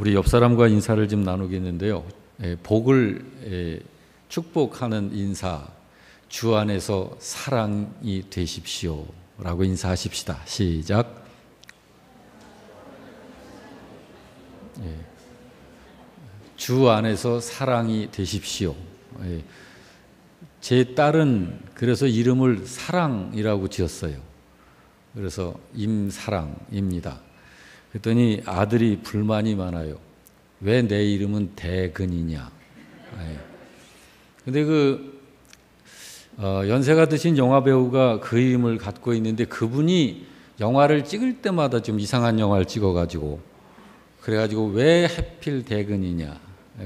우리 옆 사람과 인사를 좀 나누겠는데요. 복을 축복하는 인사, 주 안에서 사랑이 되십시오 라고 인사하십시다. 시작. 주 안에서 사랑이 되십시오. 제 딸은 그래서 이름을 사랑이라고 지었어요. 그래서 임사랑입니다. 그랬더니 아들이 불만이 많아요. 왜 내 이름은 대근이냐. 근데 연세가 드신 영화배우가 그 이름을 갖고 있는데 그분이 영화를 찍을 때마다 좀 이상한 영화를 찍어가지고 그래가지고 왜 하필 대근이냐.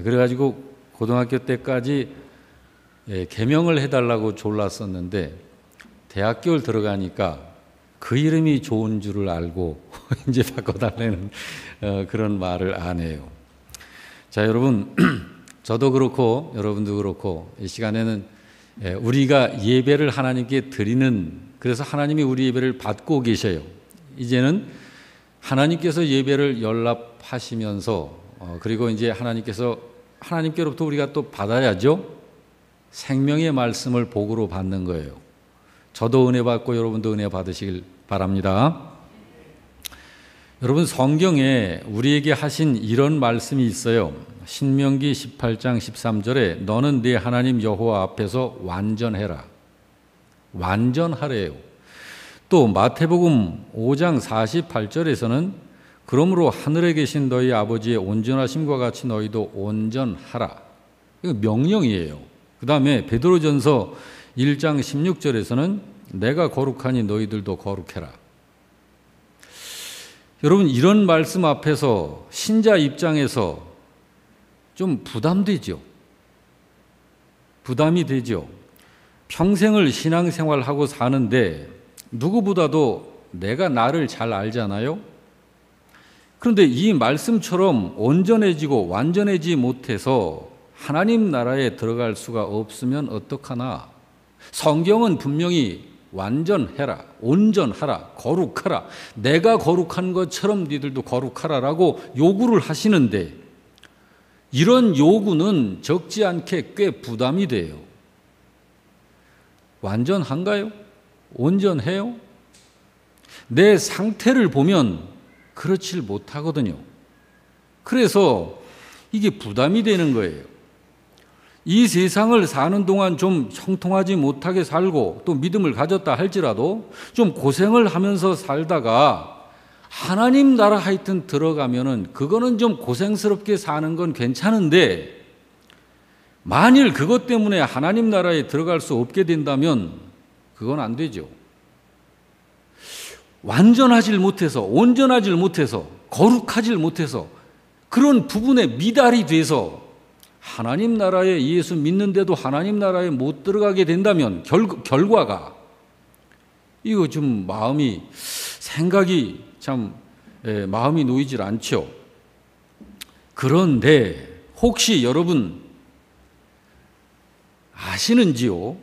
그래가지고 고등학교 때까지 개명을 해달라고 졸랐었는데 대학교를 들어가니까 그 이름이 좋은 줄을 알고 이제 바꿔달라는 그런 말을 안 해요. 자, 여러분, 저도 그렇고 여러분도 그렇고 이 시간에는 우리가 예배를 하나님께 드리는, 그래서 하나님이 우리 예배를 받고 계셔요. 이제는 하나님께서 예배를 연락하시면서 그리고 이제 하나님께로부터 우리가 또 받아야죠. 생명의 말씀을 복으로 받는 거예요. 저도 은혜 받고 여러분도 은혜 받으시길 바랍니다. 여러분, 성경에 우리에게 하신 이런 말씀이 있어요. 신명기 18장 13절에 너는 네 하나님 여호와 앞에서 완전해라. 완전하래요. 또 마태복음 5장 48절에서는 그러므로 하늘에 계신 너희 아버지의 온전하심과 같이 너희도 온전하라. 이거 명령이에요. 그 다음에 베드로전서 1장 16절에서는 내가 거룩하니 너희들도 거룩해라. 여러분, 이런 말씀 앞에서 신자 입장에서 좀 부담되죠. 부담이 되죠. 평생을 신앙생활하고 사는데 누구보다도 내가 나를 잘 알잖아요. 그런데 이 말씀처럼 온전해지고 완전해지지 못해서 하나님 나라에 들어갈 수가 없으면 어떡하나. 성경은 분명히 완전해라, 온전하라, 거룩하라, 내가 거룩한 것처럼 니들도 거룩하라라고 요구를 하시는데 이런 요구는 적지 않게 꽤 부담이 돼요. 완전한가요? 온전해요? 내 상태를 보면 그렇질 못하거든요. 그래서 이게 부담이 되는 거예요. 이 세상을 사는 동안 좀 형통하지 못하게 살고 또 믿음을 가졌다 할지라도 좀 고생을 하면서 살다가 하나님 나라 하여튼 들어가면은 그거는 좀 고생스럽게 사는 건 괜찮은데 만일 그것 때문에 하나님 나라에 들어갈 수 없게 된다면 그건 안 되죠. 완전하질 못해서, 온전하질 못해서, 거룩하질 못해서 그런 부분에 미달이 돼서 하나님 나라에 예수 믿는데도 하나님 나라에 못 들어가게 된다면 결과가 이거 좀 생각이 참 마음이 놓이질 않죠. 그런데 혹시 여러분 아시는지요?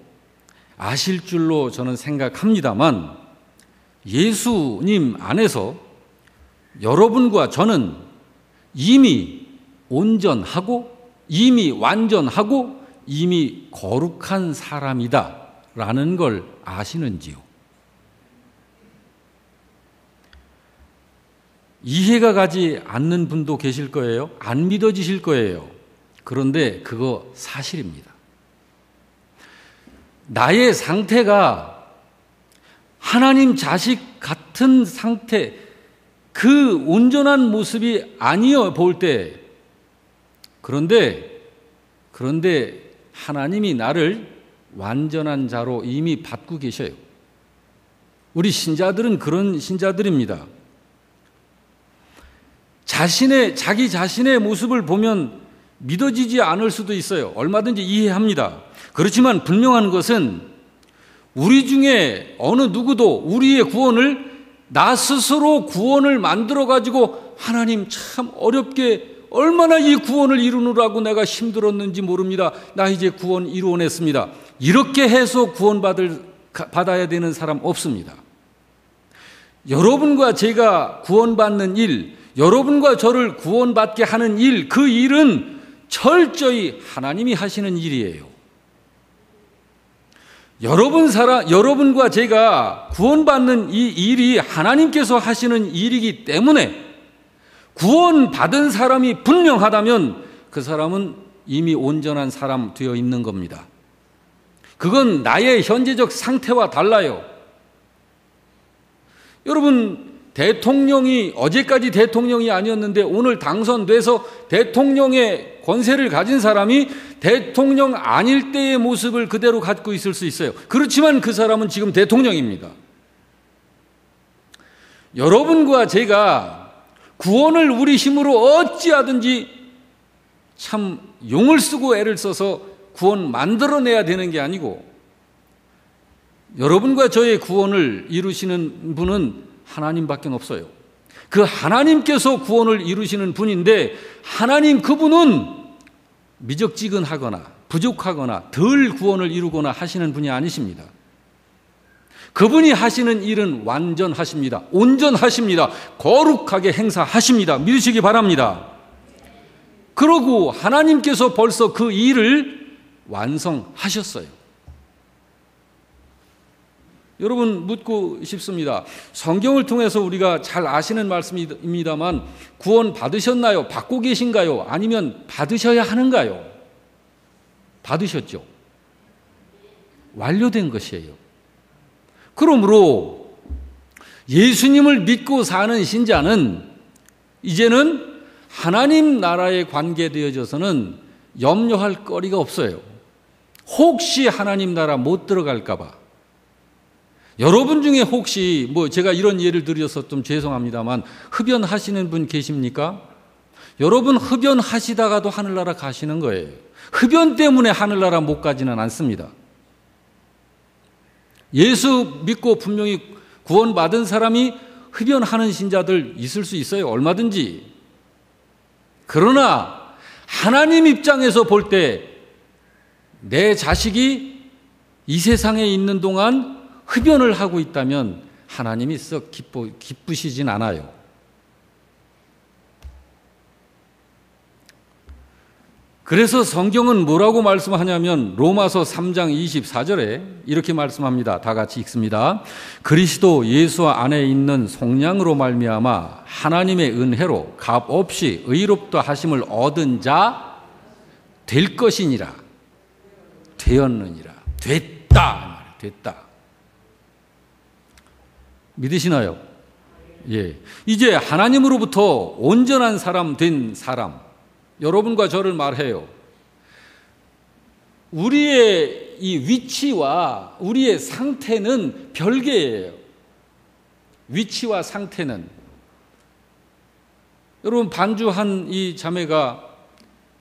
아실 줄로 저는 생각합니다만 예수님 안에서 여러분과 저는 이미 온전하고 이미 완전하고 이미 거룩한 사람이다라는 걸 아시는지요? 이해가 가지 않는 분도 계실 거예요. 안 믿어지실 거예요. 그런데 그거 사실입니다. 나의 상태가 하나님 자식 같은 상태, 그 온전한 모습이 아니어 볼 때, 그런데 하나님이 나를 완전한 자로 이미 받고 계셔요. 우리 신자들은 그런 신자들입니다. 자기 자신의 모습을 보면 믿어지지 않을 수도 있어요. 얼마든지 이해합니다. 그렇지만 분명한 것은 우리 중에 어느 누구도 우리의 구원을 나 스스로 구원을 만들어가지고 하나님 참 어렵게 얼마나 이 구원을 이루느라고 내가 힘들었는지 모릅니다. 나 이제 구원 이루어냈습니다. 이렇게 해서 구원받아야 되는 사람 없습니다. 여러분과 제가 구원받는 일, 여러분과 저를 구원받게 하는 일, 그 일은 철저히 하나님이 하시는 일이에요. 여러분과 제가 구원받는 이 일이 하나님께서 하시는 일이기 때문에 구원받은 사람이 분명하다면 그 사람은 이미 온전한 사람 되어 있는 겁니다. 그건 나의 현재적 상태와 달라요. 여러분, 대통령이 어제까지 대통령이 아니었는데 오늘 당선돼서 대통령의 권세를 가진 사람이 대통령 아닐 때의 모습을 그대로 갖고 있을 수 있어요. 그렇지만 그 사람은 지금 대통령입니다. 여러분과 제가 구원을 우리 힘으로 어찌하든지 참 용을 쓰고 애를 써서 구원 만들어내야 되는 게 아니고, 여러분과 저의 구원을 이루시는 분은 하나님밖에 없어요. 그 하나님께서 구원을 이루시는 분인데, 하나님 그분은 미적지근하거나 부족하거나 덜 구원을 이루거나 하시는 분이 아니십니다. 그분이 하시는 일은 완전하십니다. 온전하십니다. 거룩하게 행사하십니다. 믿으시기 바랍니다. 그러고 하나님께서 벌써 그 일을 완성하셨어요. 여러분, 묻고 싶습니다. 성경을 통해서 우리가 잘 아시는 말씀입니다만 구원 받으셨나요? 받고 계신가요? 아니면 받으셔야 하는가요? 받으셨죠. 완료된 것이에요. 그러므로 예수님을 믿고 사는 신자는 이제는 하나님 나라에 관계되어져서는 염려할 거리가 없어요. 혹시 하나님 나라 못 들어갈까 봐. 여러분 중에 혹시 제가 이런 예를 드려서 좀 죄송합니다만 흡연하시는 분 계십니까? 여러분 흡연하시다가도 하늘나라 가시는 거예요. 흡연 때문에 하늘나라 못 가지는 않습니다. 예수 믿고 분명히 구원받은 사람이 흡연하는 신자들 있을 수 있어요. 얼마든지. 그러나 하나님 입장에서 볼 때 내 자식이 이 세상에 있는 동안 흡연을 하고 있다면 하나님이 썩 기쁘시진 않아요. 그래서 성경은 뭐라고 말씀하냐면 로마서 3장 24절에 이렇게 말씀합니다. 다 같이 읽습니다. 그리스도 예수 안에 있는 속량으로 말미암아 하나님의 은혜로 값없이 의롭다 하심을 얻은 자 될 것이니라. 되었느니라. 됐다. 믿으시나요? 예. 이제 하나님으로부터 온전한 사람 된 사람, 여러분과 저를 말해요. 우리의 이 위치와 우리의 상태는 별개예요. 위치와 상태는. 여러분, 반주한 이 자매가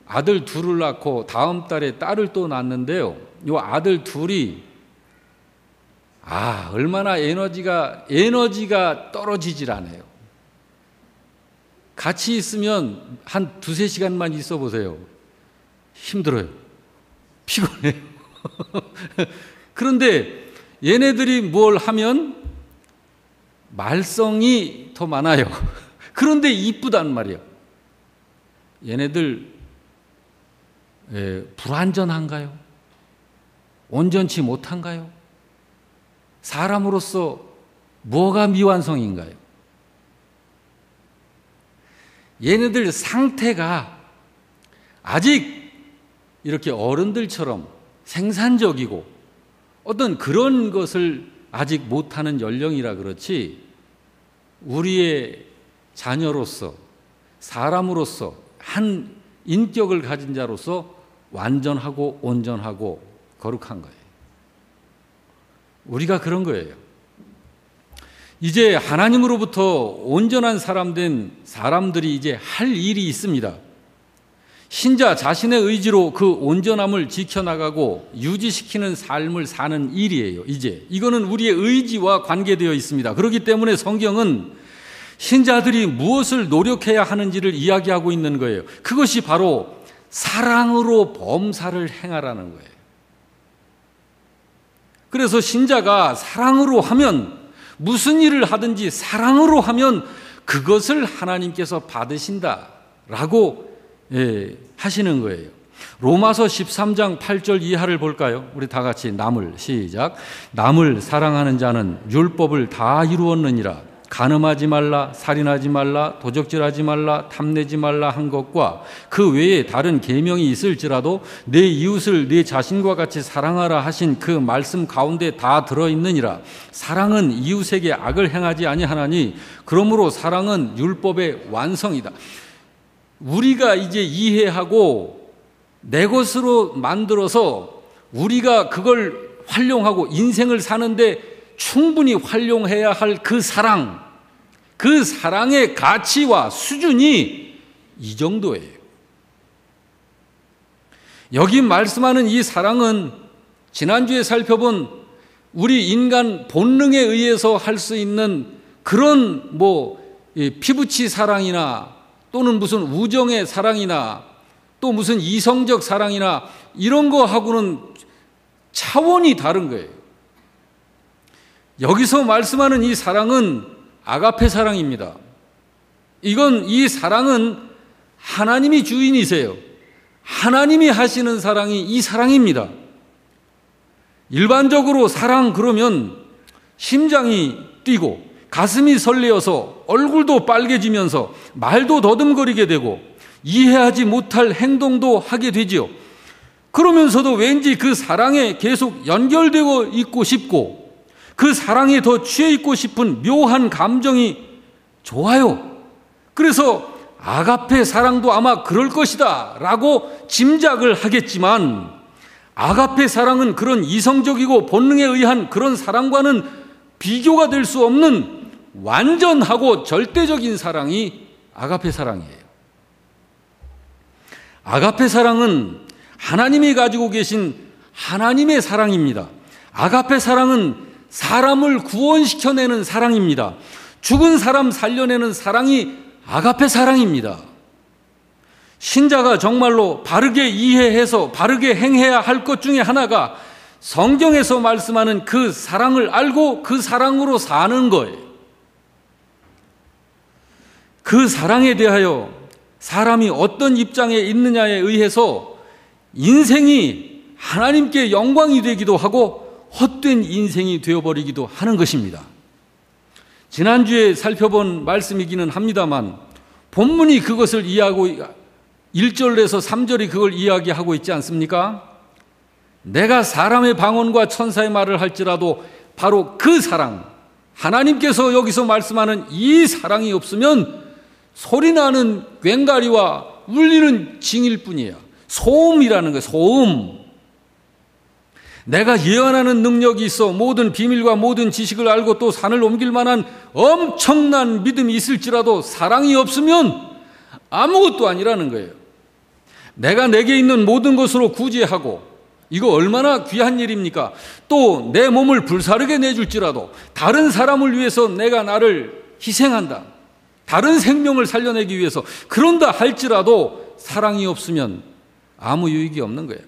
아들 둘을 낳고 다음 달에 딸을 또 낳는데요. 이 아들 둘이 얼마나 에너지가 떨어지질 않아요. 같이 있으면 한 2-3시간만 있어 보세요. 힘들어요. 피곤해요. 그런데 얘네들이 뭘 하면 말썽이 더 많아요. 그런데 이쁘단 말이에요. 얘네들 불완전한가요? 온전치 못한가요? 사람으로서 뭐가 미완성인가요? 얘네들 상태가 아직 이렇게 어른들처럼 생산적이고 어떤 그런 것을 아직 못하는 연령이라 그렇지, 우리의 자녀로서 사람으로서 한 인격을 가진 자로서 완전하고 온전하고 거룩한 거예요. 우리가 그런 거예요. 이제 하나님으로부터 온전한 사람 된 사람들이 이제 할 일이 있습니다. 신자 자신의 의지로 그 온전함을 지켜나가고 유지시키는 삶을 사는 일이에요. 이거는 우리의 의지와 관계되어 있습니다. 그렇기 때문에 성경은 신자들이 무엇을 노력해야 하는지를 이야기하고 있는 거예요. 그것이 바로 사랑으로 범사를 행하라는 거예요. 그래서 신자가 사랑으로 하면, 무슨 일을 하든지 사랑으로 하면 그것을 하나님께서 받으신다라고 하시는 거예요. 로마서 13장 8절 이하를 볼까요? 우리 다 같이 남을 시작. 남을 사랑하는 자는 율법을 다 이루었느니라. 간음하지 말라, 살인하지 말라, 도적질하지 말라, 탐내지 말라 한 것과 그 외에 다른 계명이 있을지라도 내 이웃을 내 자신과 같이 사랑하라 하신 그 말씀 가운데 다 들어있느니라. 사랑은 이웃에게 악을 행하지 아니하나니 그러므로 사랑은 율법의 완성이다. 우리가 이제 이해하고 내 것으로 만들어서 우리가 그걸 활용하고 인생을 사는데 충분히 활용해야 할 그 사랑, 그 사랑의 가치와 수준이 이 정도예요. 여기 말씀하는 이 사랑은 지난주에 살펴본 우리 인간 본능에 의해서 할 수 있는 그런 피부치 사랑이나 또는 무슨 우정의 사랑이나 또 무슨 이성적 사랑이나 이런 거하고는 차원이 다른 거예요. 여기서 말씀하는 이 사랑은 아가페 사랑입니다. 이 사랑은 하나님이 주인이세요. 하나님이 하시는 사랑이 이 사랑입니다. 일반적으로 사랑 그러면 심장이 뛰고 가슴이 설레어서 얼굴도 빨개지면서 말도 더듬거리게 되고 이해하지 못할 행동도 하게 되지요. 그러면서도 왠지 그 사랑에 계속 연결되고 있고 싶고 그 사랑에 더 취해 있고 싶은 묘한 감정이 좋아요. 그래서 아가페 사랑도 아마 그럴 것이다 라고 짐작을 하겠지만 아가페 사랑은 그런 이성적이고 본능에 의한 그런 사랑과는 비교가 될 수 없는 완전하고 절대적인 사랑이 아가페 사랑이에요. 아가페 사랑은 하나님이 가지고 계신 하나님의 사랑입니다. 아가페 사랑은 사람을 구원시켜내는 사랑입니다. 죽은 사람 살려내는 사랑이 아가페 사랑입니다. 신자가 정말로 바르게 이해해서 바르게 행해야 할 것 중에 하나가 성경에서 말씀하는 그 사랑을 알고 그 사랑으로 사는 거예요. 그 사랑에 대하여 사람이 어떤 입장에 있느냐에 의해서 인생이 하나님께 영광이 되기도 하고 헛된 인생이 되어버리기도 하는 것입니다. 지난주에 살펴본 말씀이기는 합니다만 본문이 그것을 이해하고 1절에서 3절이 그걸 이야기하고 있지 않습니까? 내가 사람의 방언과 천사의 말을 할지라도 바로 그 사랑, 하나님께서 여기서 말씀하는 이 사랑이 없으면 소리나는 꽹과리와 울리는 징일 뿐이에요. 소음이라는 거예요. 소음. 내가 예언하는 능력이 있어 모든 비밀과 모든 지식을 알고 또 산을 옮길 만한 엄청난 믿음이 있을지라도 사랑이 없으면 아무것도 아니라는 거예요. 내가 내게 있는 모든 것으로 구제하고 이거 얼마나 귀한 일입니까? 또 내 몸을 불사르게 내줄지라도 다른 사람을 위해서 내가 나를 희생한다. 다른 생명을 살려내기 위해서 그런다 할지라도 사랑이 없으면 아무 유익이 없는 거예요.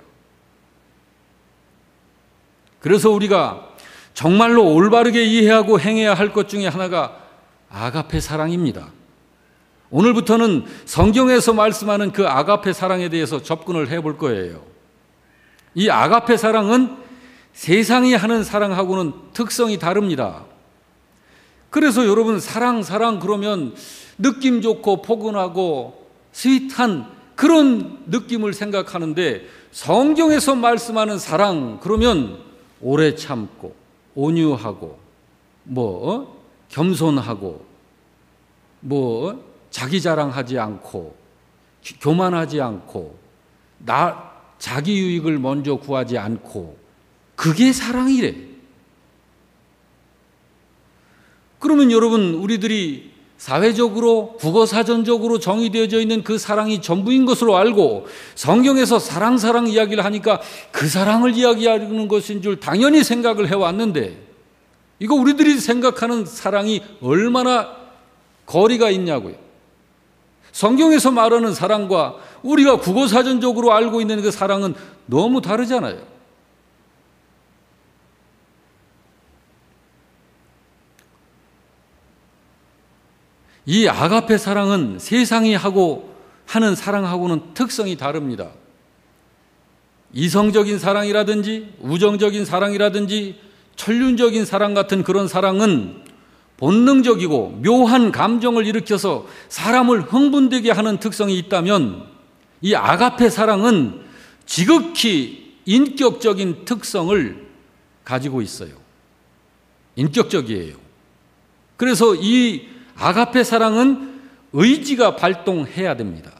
그래서 우리가 정말로 올바르게 이해하고 행해야 할 것 중에 하나가 아가페 사랑입니다. 오늘부터는 성경에서 말씀하는 그 아가페 사랑에 대해서 접근을 해볼 거예요. 이 아가페 사랑은 세상이 하는 사랑하고는 특성이 다릅니다. 그래서 여러분 사랑 그러면 느낌 좋고 포근하고 스윗한 그런 느낌을 생각하는데 성경에서 말씀하는 사랑 그러면 오래 참고 온유하고 겸손하고 자기 자랑하지 않고 교만하지 않고 자기 유익을 먼저 구하지 않고 그게 사랑이래. 그러면 여러분 우리들이 사회적으로 국어사전적으로 정의되어져 있는 그 사랑이 전부인 것으로 알고 성경에서 사랑 이야기를 하니까 그 사랑을 이야기하는 것인 줄 당연히 생각을 해왔는데 이거 우리들이 생각하는 사랑이 얼마나 거리가 있냐고요. 성경에서 말하는 사랑과 우리가 국어사전적으로 알고 있는 그 사랑은 너무 다르잖아요. 이 아가페 사랑은 세상이 하는 사랑하고는 특성이 다릅니다. 이성적인 사랑이라든지 우정적인 사랑이라든지 천륜적인 사랑 같은 그런 사랑은 본능적이고 묘한 감정을 일으켜서 사람을 흥분되게 하는 특성이 있다면, 이 아가페 사랑은 지극히 인격적인 특성을 가지고 있어요. 인격적이에요. 그래서 이 아가페 사랑은 의지가 발동해야 됩니다.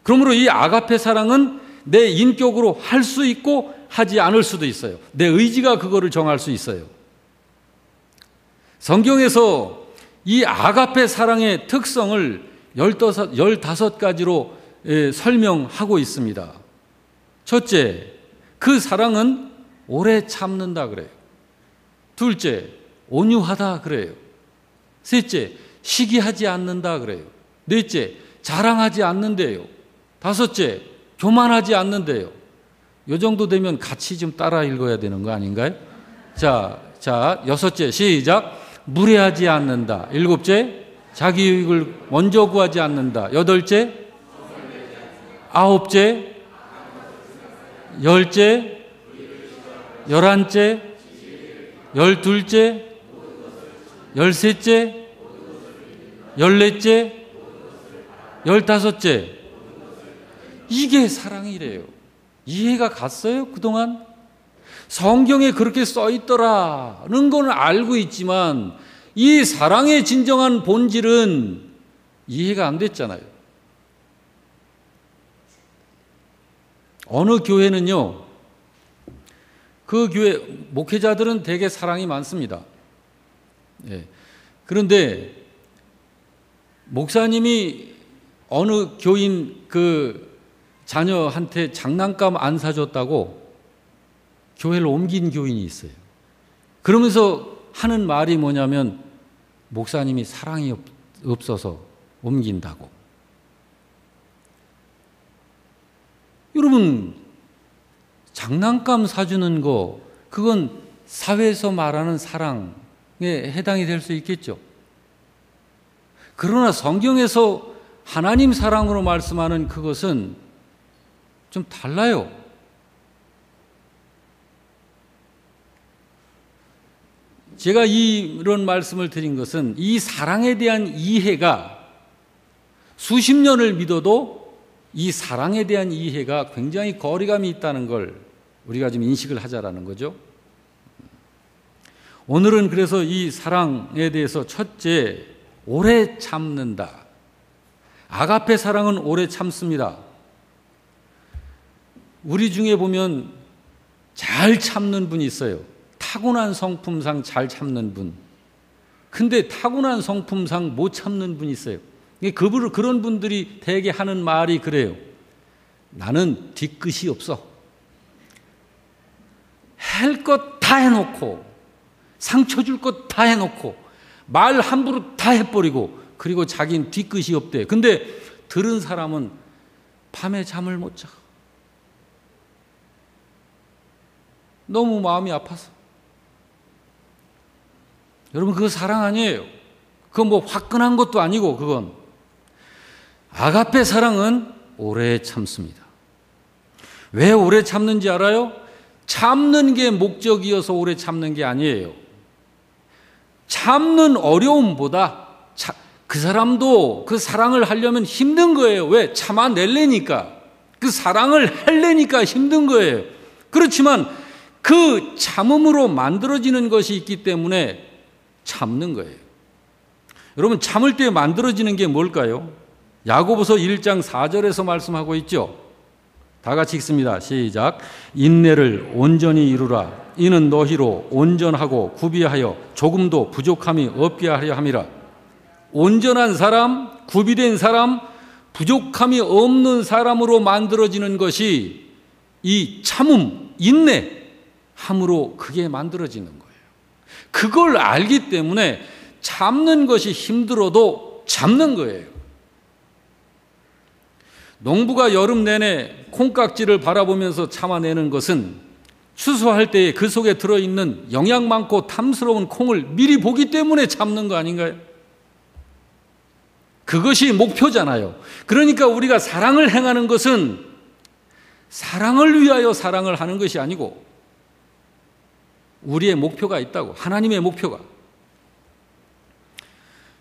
그러므로 이 아가페 사랑은 내 인격으로 할 수 있고 하지 않을 수도 있어요. 내 의지가 그거를 정할 수 있어요. 성경에서 이 아가페 사랑의 특성을 15가지로 설명하고 있습니다. 첫째, 그 사랑은 오래 참는다 그래요. 둘째, 온유하다 그래요. 셋째, 시기하지 않는다 그래요. 넷째, 자랑하지 않는데요. 다섯째, 교만하지 않는데요. 이 정도 되면 같이 좀 따라 읽어야 되는 거 아닌가요? 자, 여섯째, 시작. 무례하지 않는다. 일곱째, 자기 유익을 먼저 구하지 않는다. 여덟째, 아홉째, 열째, 열한째, 열둘째, 열셋째, 열넷째, 열다섯째. 이게 사랑이래요. 이해가 갔어요? 그동안? 성경에 그렇게 써 있더라는 건 알고 있지만 이 사랑의 진정한 본질은 이해가 안 됐잖아요. 어느 교회는요, 그 교회 목회자들은 되게 사랑이 많습니다. 그런데 목사님이 어느 교인 그 자녀한테 장난감 안 사줬다고 교회를 옮긴 교인이 있어요. 그러면서 하는 말이 뭐냐면 목사님이 사랑이 없어서 옮긴다고. 여러분, 장난감 사주는 거, 그건 사회에서 말하는 사랑에 해당이 될 수 있겠죠. 그러나 성경에서 하나님 사랑으로 말씀하는 그것은 좀 달라요. 제가 이런 말씀을 드린 것은 이 사랑에 대한 이해가 수십 년을 믿어도 이 사랑에 대한 이해가 굉장히 거리감이 있다는 걸 우리가 좀 인식을 하자라는 거죠. 오늘은 그래서 이 사랑에 대해서 첫째, 오래 참는다. 아가페 사랑은 오래 참습니다. 우리 중에 보면 잘 참는 분이 있어요. 타고난 성품상 잘 참는 분. 근데 타고난 성품상 못 참는 분이 있어요. 그런 분들이 대개 하는 말이 그래요. 나는 뒤끝이 없어. 할 것 다 해놓고, 상처 줄 것 다 해놓고, 말 함부로 다 해버리고, 그리고 자기는 뒤끝이 없대. 근데 들은 사람은 밤에 잠을 못 자. 너무 마음이 아파서. 여러분, 그거 사랑 아니에요. 그건 뭐 화끈한 것도 아니고, 그건. 아가페 사랑은 오래 참습니다. 왜 오래 참는지 알아요? 참는 게 목적이어서 오래 참는 게 아니에요. 참는 어려움보다 그 사람도 그 사랑을 하려면 힘든 거예요. 왜? 참아내려니까. 그 사랑을 하려니까 힘든 거예요. 그렇지만 그 참음으로 만들어지는 것이 있기 때문에 참는 거예요. 여러분, 참을 때 만들어지는 게 뭘까요? 야고보서 1장 4절에서 말씀하고 있죠. 다 같이 읽습니다. 시작. 인내를 온전히 이루라. 이는 너희로 온전하고 구비하여 조금도 부족함이 없게 하려 함이라. 온전한 사람, 구비된 사람, 부족함이 없는 사람으로 만들어지는 것이 이 참음, 인내함으로 그게 만들어지는 거예요. 그걸 알기 때문에 참는 것이 힘들어도 참는 거예요. 농부가 여름 내내 콩깍지를 바라보면서 참아내는 것은 추수할 때에 그 속에 들어있는 영양 많고 탐스러운 콩을 미리 보기 때문에 참는 거 아닌가요? 그것이 목표잖아요. 그러니까 우리가 사랑을 행하는 것은 사랑을 위하여 사랑을 하는 것이 아니고 우리의 목표가 있다고, 하나님의 목표가.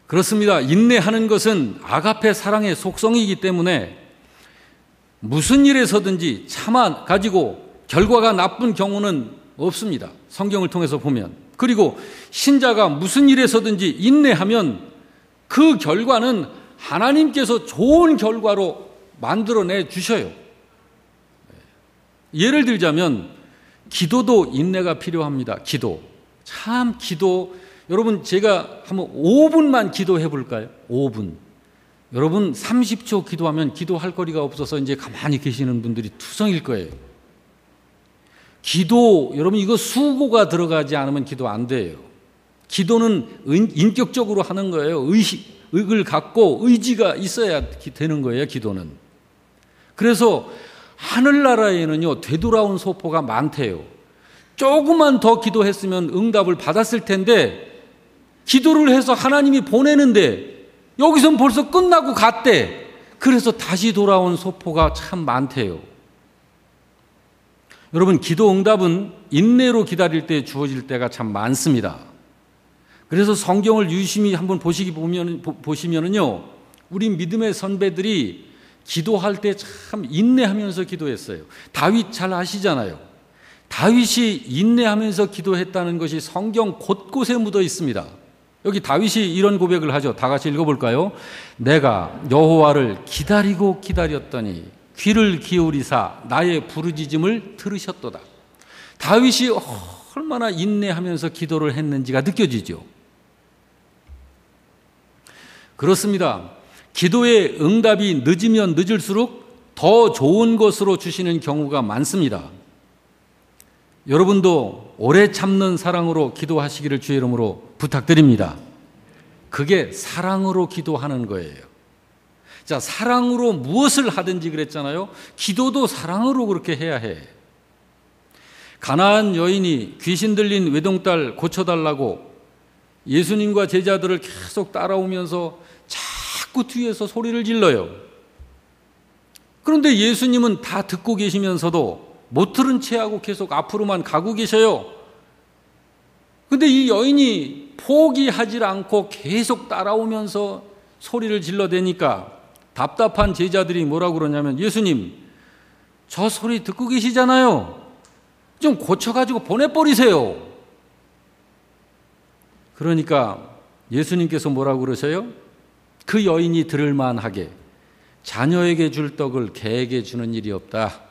그렇습니다. 인내하는 것은 아가페 사랑의 속성이기 때문에 무슨 일에서든지 참아 가지고 결과가 나쁜 경우는 없습니다. 성경을 통해서 보면. 그리고 신자가 무슨 일에서든지 인내하면 그 결과는 하나님께서 좋은 결과로 만들어내 주셔요. 예를 들자면 기도도 인내가 필요합니다. 기도. 여러분 제가 한번 5분만 기도해 볼까요? 5분. 여러분 30초 기도하면 기도할 거리가 없어서 이제 가만히 계시는 분들이 투성일 거예요. 기도, 여러분 이거 수고가 들어가지 않으면 기도 안 돼요. 기도는 인격적으로 하는 거예요. 의식을 갖고 의지가 있어야 되는 거예요, 기도는. 그래서 하늘나라에는요, 되돌아온 소포가 많대요. 조금만 더 기도했으면 응답을 받았을 텐데, 기도를 해서 하나님이 보내는데, 여기선 벌써 끝나고 갔대. 그래서 다시 돌아온 소포가 참 많대요. 여러분, 기도 응답은 인내로 기다릴 때 주어질 때가 참 많습니다. 그래서 성경을 유심히 한번 보시면은요, 우리 믿음의 선배들이 기도할 때 참 인내하면서 기도했어요. 다윗 잘 아시잖아요. 다윗이 인내하면서 기도했다는 것이 성경 곳곳에 묻어 있습니다. 여기 다윗이 이런 고백을 하죠. 다 같이 읽어볼까요? 내가 여호와를 기다리고 기다렸더니 귀를 기울이사 나의 부르짖음을 들으셨도다. 다윗이 얼마나 인내하면서 기도를 했는지가 느껴지죠. 그렇습니다. 기도의 응답이 늦으면 늦을수록 더 좋은 것으로 주시는 경우가 많습니다. 여러분도 오래 참는 사랑으로 기도하시기를 주의 이름으로 부탁드립니다. 그게 사랑으로 기도하는 거예요. 자, 사랑으로 무엇을 하든지 그랬잖아요. 기도도 사랑으로 그렇게 해야 해. 가나안 여인이 귀신 들린 외동딸 고쳐달라고 예수님과 제자들을 계속 따라오면서 자꾸 뒤에서 소리를 질러요. 그런데 예수님은 다 듣고 계시면서도 못 들은 채하고 계속 앞으로만 가고 계셔요. 그런데 이 여인이 포기하지 않고 계속 따라오면서 소리를 질러대니까 답답한 제자들이 뭐라고 그러냐면, 예수님, 저 소리 듣고 계시잖아요. 좀 고쳐가지고 보내버리세요. 그러니까 예수님께서 뭐라고 그러세요? 그 여인이 들을 만하게 자녀에게 줄 떡을 개에게 주는 일이 없다.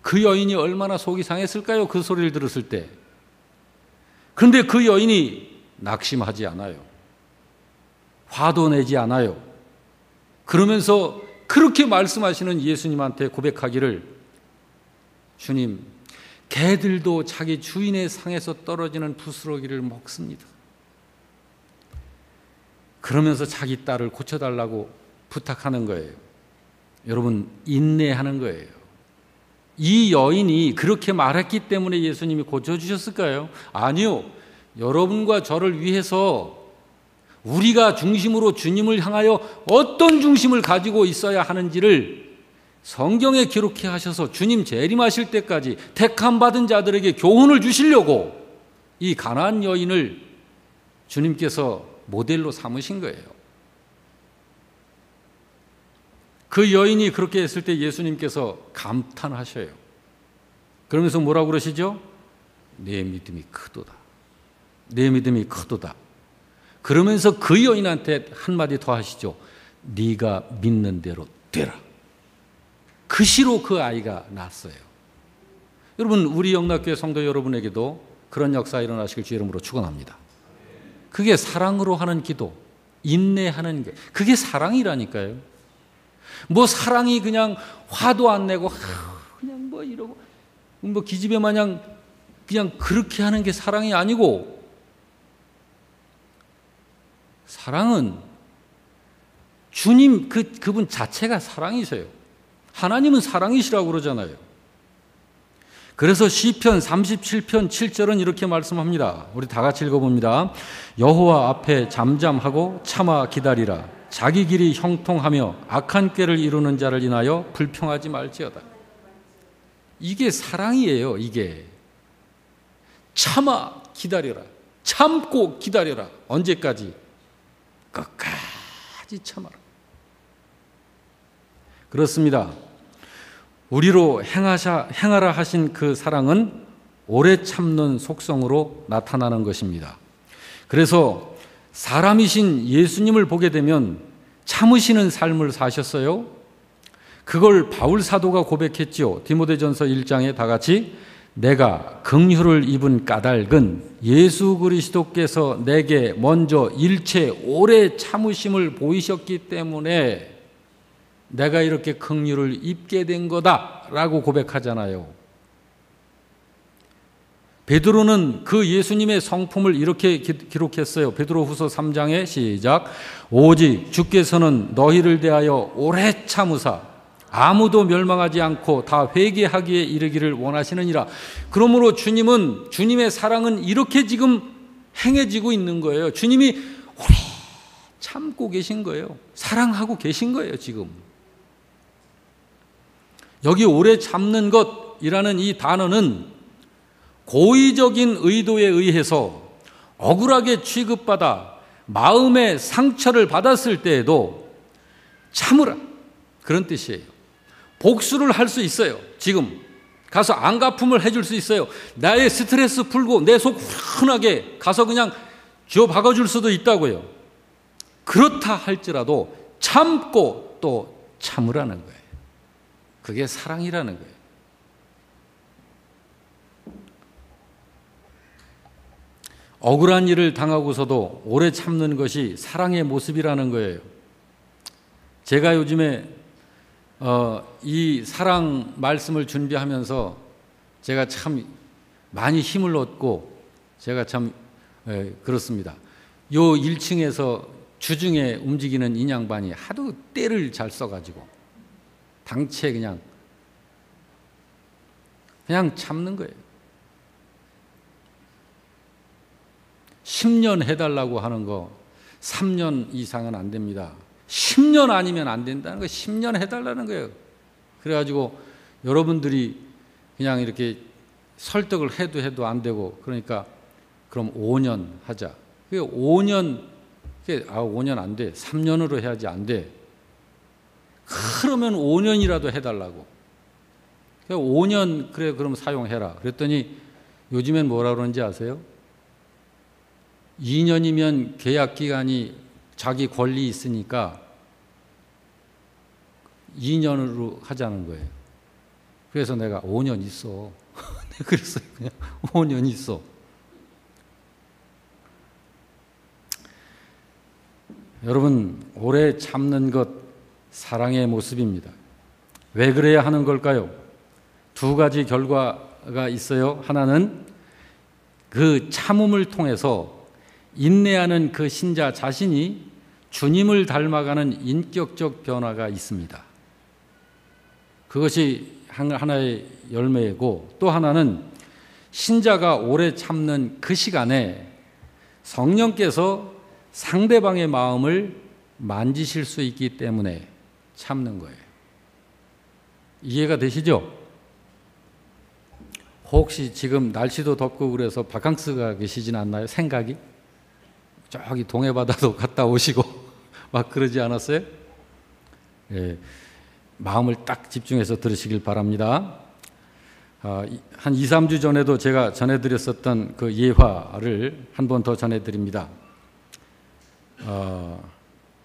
그 여인이 얼마나 속이 상했을까요? 그 소리를 들었을 때. 그런데 그 여인이 낙심하지 않아요. 화도 내지 않아요. 그러면서 그렇게 말씀하시는 예수님한테 고백하기를, 주님, 개들도 자기 주인의 상에서 떨어지는 부스러기를 먹습니다. 그러면서 자기 딸을 고쳐달라고 부탁하는 거예요. 여러분, 인내하는 거예요. 이 여인이 그렇게 말했기 때문에 예수님이 고쳐주셨을까요? 아니요. 여러분과 저를 위해서 우리가 중심으로 주님을 향하여 어떤 중심을 가지고 있어야 하는지를 성경에 기록해 하셔서 주님 재림하실 때까지 택함받은 자들에게 교훈을 주시려고 이 가나안 여인을 주님께서 모델로 삼으신 거예요. 그 여인이 그렇게 했을 때 예수님께서 감탄하셔요. 그러면서 뭐라고 그러시죠? 내 믿음이 크도다. 내 믿음이 크도다. 그러면서 그 여인한테 한마디 더 하시죠. 네가 믿는 대로 되라. 그 시로 그 아이가 낳았어요. 여러분, 우리 영락교회 성도 여러분에게도 그런 역사 일어나시길 주의 이름으로 축원합니다. 그게 사랑으로 하는 기도, 인내하는 게, 그게 사랑이라니까요. 뭐 사랑이 그냥 화도 안 내고 그냥 뭐 이러고 뭐 기집애 마냥 그냥 그렇게 하는 게 사랑이 아니고, 사랑은 주님 그분 자체가 사랑이세요. 하나님은 사랑이시라고 그러잖아요. 그래서 시편 37편 7절은 이렇게 말씀합니다. 우리 다 같이 읽어봅니다. 여호와 앞에 잠잠하고 참아 기다리라. 자기 길이 형통하며 악한 꾀를 이루는 자를 인하여 불평하지 말지어다. 이게 사랑이에요. 이게 참아 기다려라. 참고 기다려라. 언제까지? 끝까지 참아라. 그렇습니다. 우리로 행하라 하신 그 사랑은 오래 참는 속성으로 나타나는 것입니다. 그래서 사람이신 예수님을 보게 되면 참으시는 삶을 사셨어요. 그걸 바울 사도가 고백했지요. 디모데전서 1장에 다 같이 내가 긍휼을 입은 까닭은 예수 그리스도께서 내게 먼저 일체 오래 참으심을 보이셨기 때문에 내가 이렇게 긍휼을 입게 된 거다라고 고백하잖아요. 베드로는 그 예수님의 성품을 이렇게 기록했어요. 베드로후서 3장에 시작. 오직 주께서는 너희를 대하여 오래 참으사 아무도 멸망하지 않고 다 회개하기에 이르기를 원하시느니라. 그러므로 주님의 사랑은 이렇게 지금 행해지고 있는 거예요. 주님이 오래 참고 계신 거예요. 사랑하고 계신 거예요, 지금. 여기 오래 참는 것이라는 이 단어는 고의적인 의도에 의해서 억울하게 취급받아 마음의 상처를 받았을 때에도 참으라. 그런 뜻이에요. 복수를 할 수 있어요. 지금 가서 안갚음을 해줄 수 있어요. 나의 스트레스 풀고 내 속 후련하게 가서 그냥 쥐어 박아줄 수도 있다고요. 그렇다 할지라도 참고 또 참으라는 거예요. 그게 사랑이라는 거예요. 억울한 일을 당하고서도 오래 참는 것이 사랑의 모습이라는 거예요. 제가 요즘에 이 사랑 말씀을 준비하면서 제가 참 많이 힘을 얻고 제가 참 그렇습니다. 요 1층에서 주중에 움직이는 인양반이 하도 때를 잘 써가지고 당체 그냥 참는 거예요. 10년 해달라고 하는 거 3년 이상은 안 됩니다. 10년 아니면 안 된다는 거예요. 10년 해달라는 거예요. 그래가지고 여러분들이 그냥 이렇게 설득을 해도 안 되고 그러니까 그럼 5년 하자. 5년 5년 안 돼. 3년으로 해야지 안 돼. 그러면 5년이라도 해달라고. 5년 그래 그럼 사용해라. 그랬더니 요즘엔 뭐라 그러는지 아세요? 2년이면 계약 기간이 자기 권리 있으니까 2년으로 하자는 거예요. 그래서 내가 5년 있어. 그랬어요. 그냥 5년 있어. 여러분, 오래 참는 것 사랑의 모습입니다. 왜 그래야 하는 걸까요? 두 가지 결과가 있어요. 하나는 그 참음을 통해서 인내하는 그 신자 자신이 주님을 닮아가는 인격적 변화가 있습니다. 그것이 하나의 열매이고, 또 하나는 신자가 오래 참는 그 시간에 성령께서 상대방의 마음을 만지실 수 있기 때문에 참는 거예요. 이해가 되시죠? 혹시 지금 날씨도 덥고 그래서 바캉스가 계시진 않나요? 생각이? 저기 동해바다도 갔다 오시고 막 그러지 않았어요? 예, 마음을 딱 집중해서 들으시길 바랍니다. 한 2, 3주 전에도 제가 전해드렸었던 그 예화를 한 번 더 전해드립니다.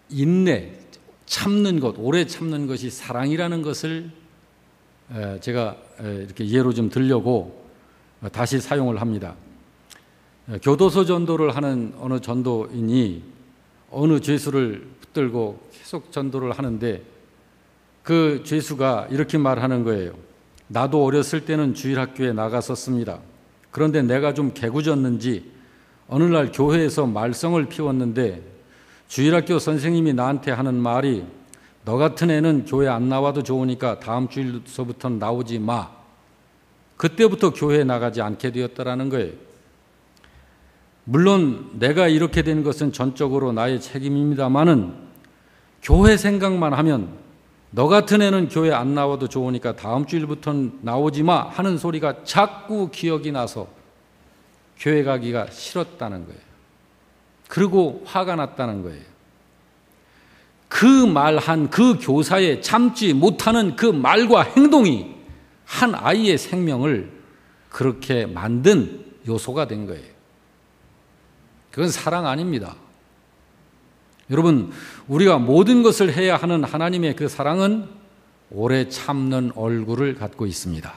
인내, 참는 것, 오래 참는 것이 사랑이라는 것을 제가 이렇게 예로 좀 들려고 다시 사용을 합니다. 교도소 전도를 하는 어느 전도인이 어느 죄수를 붙들고 계속 전도를 하는데 그 죄수가 이렇게 말하는 거예요. 나도 어렸을 때는 주일학교에 나갔었습니다. 그런데 내가 좀 개구졌는지 어느 날 교회에서 말썽을 피웠는데 주일학교 선생님이 나한테 하는 말이 너 같은 애는 교회 안 나와도 좋으니까 다음 주일서부터는 나오지 마. 그때부터 교회에 나가지 않게 되었다라는 거예요. 물론 내가 이렇게 된 것은 전적으로 나의 책임입니다마는 교회 생각만 하면 너 같은 애는 교회 안 나와도 좋으니까 다음 주일부터는 나오지 마 하는 소리가 자꾸 기억이 나서 교회 가기가 싫었다는 거예요. 그리고 화가 났다는 거예요. 그 말한 그 교사의 참지 못하는 그 말과 행동이 한 아이의 생명을 그렇게 만든 요소가 된 거예요. 그건 사랑 아닙니다. 여러분, 우리가 모든 것을 해야 하는 하나님의 그 사랑은 오래 참는 얼굴을 갖고 있습니다.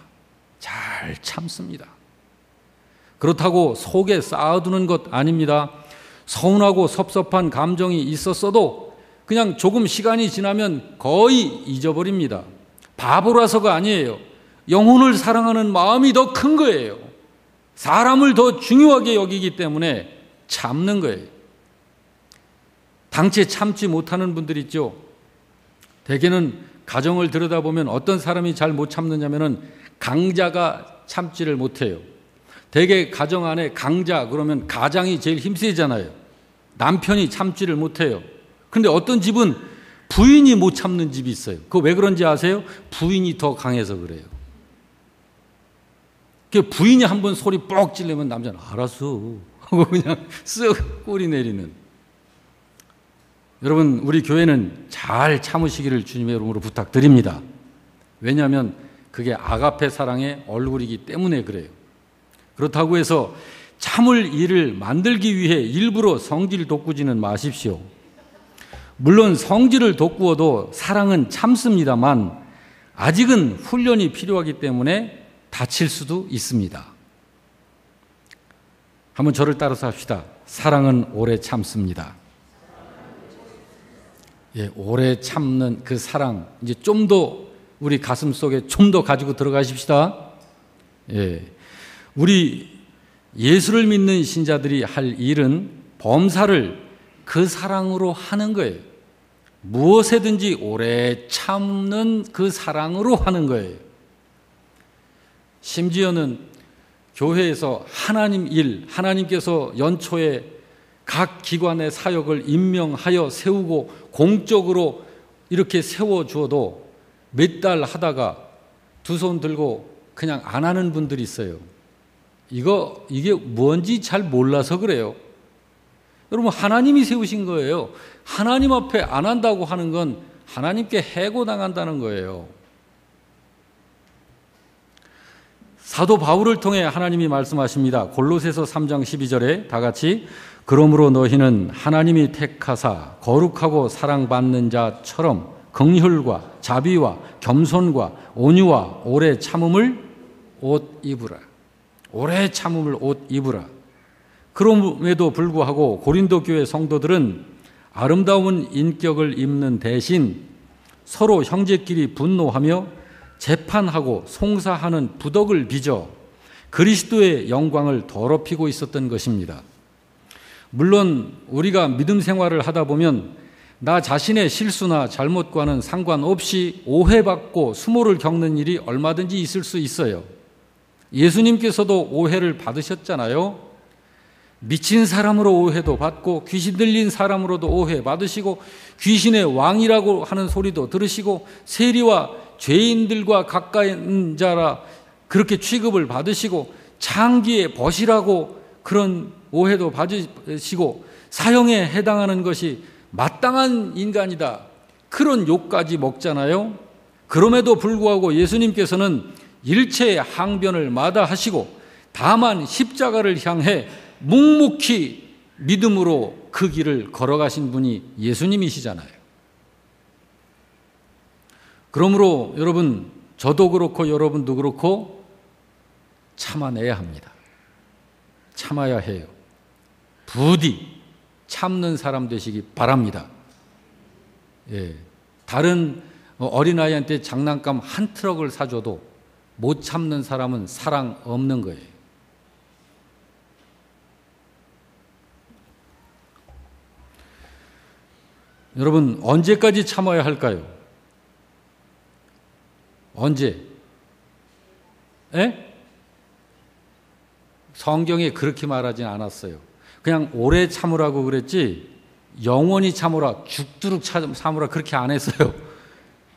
잘 참습니다. 그렇다고 속에 쌓아두는 것 아닙니다. 서운하고 섭섭한 감정이 있었어도 그냥 조금 시간이 지나면 거의 잊어버립니다. 바보라서가 아니에요. 영혼을 사랑하는 마음이 더 큰 거예요. 사람을 더 중요하게 여기기 때문에 참는 거예요. 당최 참지 못하는 분들 있죠. 대개는 가정을 들여다보면 어떤 사람이 잘 못 참느냐면은 강자가 참지를 못해요. 대개 가정 안에 강자 그러면 가장이 제일 힘세잖아요. 남편이 참지를 못해요. 그런데 어떤 집은 부인이 못 참는 집이 있어요. 그거 왜 그런지 아세요? 부인이 더 강해서 그래요. 부인이 한번 소리 뻑 찌르면 남자는 알았어 하고 그냥 쓱 꼬리 내리는. 여러분, 우리 교회는 잘 참으시기를 주님의 이름으로 부탁드립니다. 왜냐하면 그게 아가페 사랑의 얼굴이기 때문에 그래요. 그렇다고 해서 참을 일을 만들기 위해 일부러 성질 돋구지는 마십시오. 물론 성질을 돋구어도 사랑은 참습니다만 아직은 훈련이 필요하기 때문에 다칠 수도 있습니다. 한번 저를 따라서 합시다. 사랑은 오래 참습니다. 예, 오래 참는 그 사랑, 이제 좀 더 우리 가슴 속에 좀 더 가지고 들어가십시다. 예, 우리 예수를 믿는 신자들이 할 일은 범사를 그 사랑으로 하는 거예요. 무엇에든지 오래 참는 그 사랑으로 하는 거예요. 심지어는 교회에서 하나님 일, 하나님께서 연초에 각 기관의 사역을 임명하여 세우고 공적으로 이렇게 세워주어도 몇 달 하다가 두 손 들고 그냥 안 하는 분들이 있어요. 이게 뭔지 잘 몰라서 그래요. 여러분, 하나님이 세우신 거예요. 하나님 앞에 안 한다고 하는 건 하나님께 해고당한다는 거예요. 사도 바울을 통해 하나님이 말씀하십니다. 골로새서 3장 12절에 다 같이 그러므로 너희는 하나님이 택하사 거룩하고 사랑받는 자처럼 긍휼과 자비와 겸손과 온유와 오래 참음을 옷 입으라. 오래 참음을 옷 입으라. 그럼에도 불구하고 고린도 교회 성도들은 아름다운 인격을 입는 대신 서로 형제끼리 분노하며 재판하고 송사하는 부덕을 빚어 그리스도의 영광을 더럽히고 있었던 것입니다. 물론 우리가 믿음 생활을 하다 보면 나 자신의 실수나 잘못과는 상관없이 오해받고 수모를 겪는 일이 얼마든지 있을 수 있어요. 예수님께서도 오해를 받으셨잖아요. 미친 사람으로 오해도 받고 귀신 들린 사람으로도 오해 받으시고 귀신의 왕이라고 하는 소리도 들으시고 세리와 죄인들과 가까운 자라 그렇게 취급을 받으시고 창기의 벗이라고 그런 오해도 받으시고 사형에 해당하는 것이 마땅한 인간이다. 그런 욕까지 먹잖아요. 그럼에도 불구하고 예수님께서는 일체의 항변을 마다하시고 다만 십자가를 향해 묵묵히 믿음으로 그 길을 걸어가신 분이 예수님이시잖아요. 그러므로 여러분, 저도 그렇고 여러분도 그렇고 참아내야 합니다. 참아야 해요. 부디 참는 사람 되시기 바랍니다. 예, 다른 어린아이한테 장난감 한 트럭을 사줘도 못 참는 사람은 사랑 없는 거예요. 여러분, 언제까지 참아야 할까요? 언제? 예? 성경에 그렇게 말하진 않았어요. 그냥 오래 참으라고 그랬지 영원히 참으라, 죽도록 참으라 그렇게 안 했어요.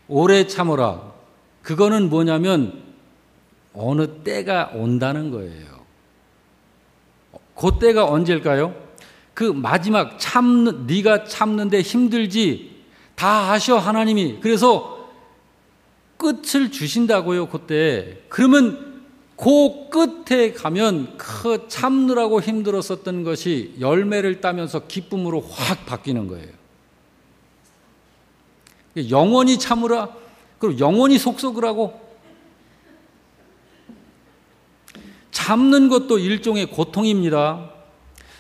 오래 참으라. 그거는 뭐냐면 어느 때가 온다는 거예요. 그 때가 언제일까요? 그 마지막 네가 참는데 힘들지 다 아셔 하나님이. 그래서 끝을 주신다고요. 그때. 그러면 그 끝에 가면 그 참느라고 힘들었었던 것이 열매를 따면서 기쁨으로 확 바뀌는 거예요. 영원히 참으라. 그리고 영원히 속속을 하고. 참는 것도 일종의 고통입니다.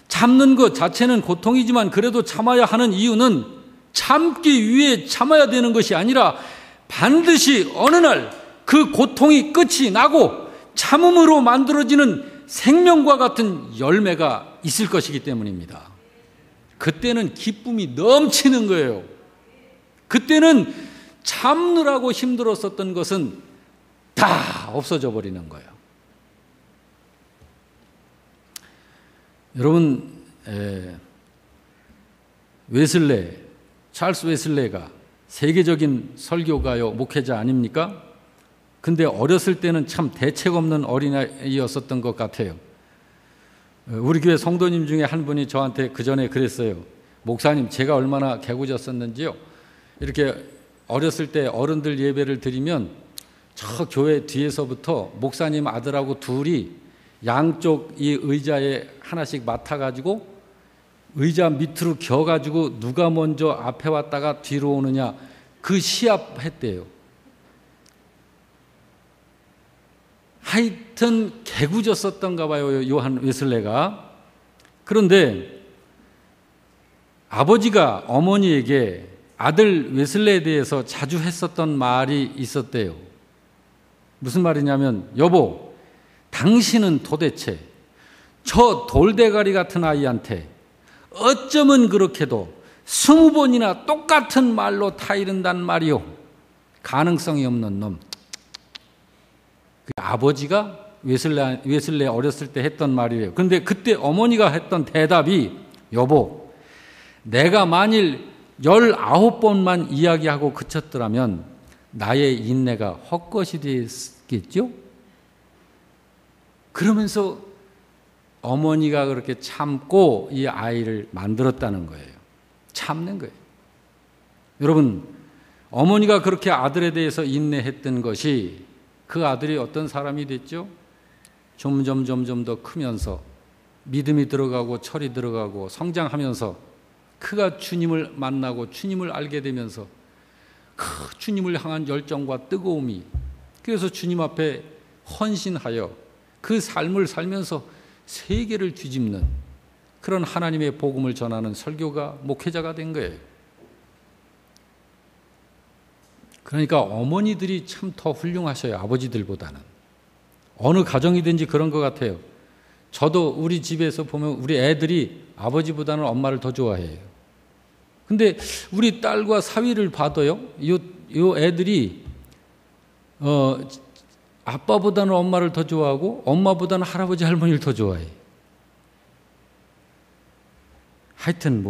참는 것 자체는 고통이지만 그래도 참아야 하는 이유는 참기 위해 참아야 되는 것이 아니라 반드시 어느 날 그 고통이 끝이 나고 참음으로 만들어지는 생명과 같은 열매가 있을 것이기 때문입니다. 그때는 기쁨이 넘치는 거예요. 그때는 참느라고 힘들었었던 것은 다 없어져 버리는 거예요. 여러분, 찰스 웨슬레가 세계적인 설교가요, 목회자 아닙니까? 근데 어렸을 때는 참 대책 없는 어린아이였었던 것 같아요. 우리 교회 성도님 중에 한 분이 저한테 그 전에 그랬어요. 목사님, 제가 얼마나 개구졌었는지요. 이렇게 어렸을 때 어른들 예배를 드리면 저 교회 뒤에서부터 목사님 아들하고 둘이 양쪽 이 의자에 하나씩 맡아가지고 의자 밑으로 겨가지고 누가 먼저 앞에 왔다가 뒤로 오느냐 그 시합했대요. 하여튼 개구졌었던가 봐요, 요한 웨슬레가. 그런데 아버지가 어머니에게 아들 웨슬레에 대해서 자주 했었던 말이 있었대요. 무슨 말이냐면, 여보, 당신은 도대체 저 돌대가리 같은 아이한테 어쩌면 그렇게도 20번이나 똑같은 말로 타이른단 말이오. 가능성이 없는 놈. 아버지가 웨슬레 어렸을 때 했던 말이에요. 그런데 그때 어머니가 했던 대답이, 여보, 내가 만일 19번만 이야기하고 그쳤더라면 나의 인내가 헛것이 됐겠죠? 그러면서 어머니가 그렇게 참고 이 아이를 만들었다는 거예요. 참는 거예요. 여러분, 어머니가 그렇게 아들에 대해서 인내했던 것이 그 아들이 어떤 사람이 됐죠? 점점 더 크면서 믿음이 들어가고 철이 들어가고 성장하면서 그가 주님을 만나고 주님을 알게 되면서 그 주님을 향한 열정과 뜨거움이, 그래서 주님 앞에 헌신하여 그 삶을 살면서 세계를 뒤집는 그런 하나님의 복음을 전하는 설교가, 목회자가 된 거예요. 그러니까 어머니들이 참 더 훌륭하셔요, 아버지들보다는. 어느 가정이든지 그런 것 같아요. 저도 우리 집에서 보면 우리 애들이 아버지보다는 엄마를 더 좋아해요. 근데 우리 딸과 사위를 봐도요, 요 애들이 아빠보다는 엄마를 더 좋아하고 엄마보다는 할아버지 할머니를 더 좋아해. 하여튼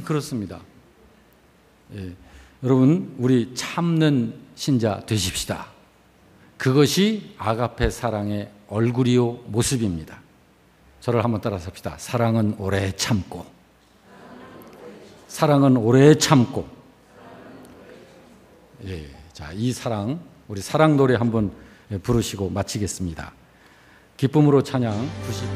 그렇습니다. 예. 여러분, 우리 참는 신자 되십시다. 그것이 아가페 사랑의 얼굴이요 모습입니다. 저를 한번 따라서 합시다. 사랑은 오래 참고, 사랑은 오래 참고. 예, 자, 이 사랑, 우리 사랑 노래 한번 부르시고 마치겠습니다. 기쁨으로 찬양 90.